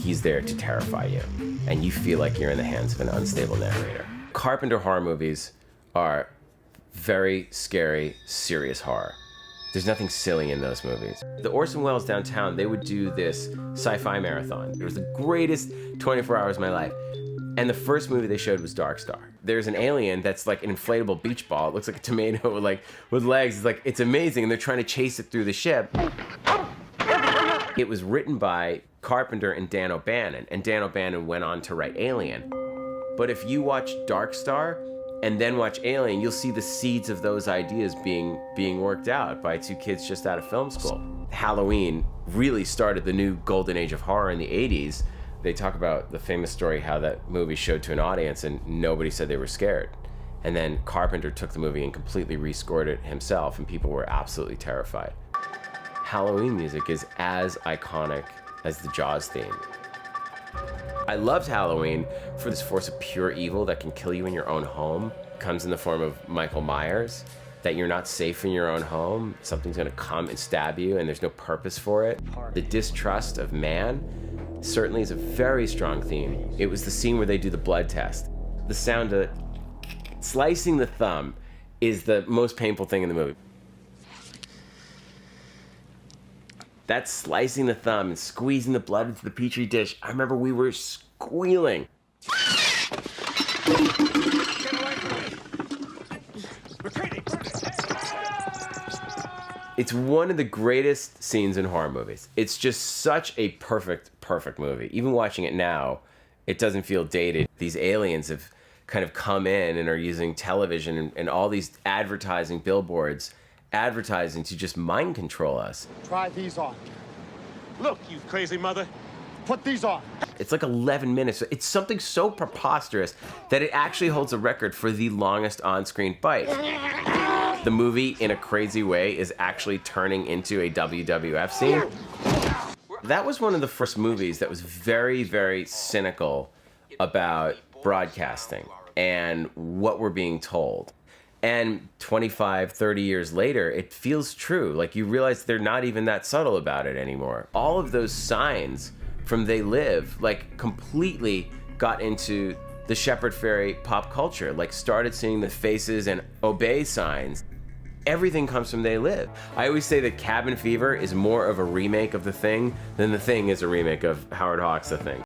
he's there to terrify you, and you feel like you're in the hands of an unstable narrator. Carpenter horror movies are very scary, serious horror. There's nothing silly in those movies. The Orson Welles downtown, they would do this sci-fi marathon. It was the greatest 24 hours of my life. And the first movie they showed was Dark Star. There's an alien that's like an inflatable beach ball. It looks like a tomato with legs. It's like, it's amazing. And they're trying to chase it through the ship. It was written by Carpenter and Dan O'Bannon. And Dan O'Bannon went on to write Alien. But if you watch Dark Star and then watch Alien, you'll see the seeds of those ideas being worked out by two kids just out of film school. Halloween really started the new golden age of horror in the 80s. They talk about the famous story how that movie showed to an audience and nobody said they were scared. And then Carpenter took the movie and completely rescored it himself, and people were absolutely terrified. Halloween music is as iconic as the Jaws theme. I loved Halloween for this force of pure evil that can kill you in your own home. It comes in the form of Michael Myers, that you're not safe in your own home. Something's gonna come and stab you and there's no purpose for it. The distrust of man certainly is a very strong theme. It was the scene where they do the blood test. The sound of slicing the thumb is the most painful thing in the movie. That's slicing the thumb and squeezing the blood into the petri dish. I remember we were squealing. It's one of the greatest scenes in horror movies. It's just such a perfect movie. Even watching it now, it doesn't feel dated. These aliens have kind of come in and are using television and all these advertising billboards, advertising to just mind control us. Try these on. Look, you crazy mother. Put these on. It's like 11 minutes. It's something so preposterous that it actually holds a record for the longest on-screen bite. The movie, in a crazy way, is actually turning into a WWF scene. That was one of the first movies that was very, very cynical about broadcasting and what we're being told. And 25, 30 years later, it feels true. Like, you realize they're not even that subtle about it anymore. All of those signs from They Live, like, completely got into the Shepard Fairey pop culture, like started seeing the faces and obey signs. Everything comes from They Live. I always say that Cabin Fever is more of a remake of The Thing than The Thing is a remake of Howard Hawks' The Thing.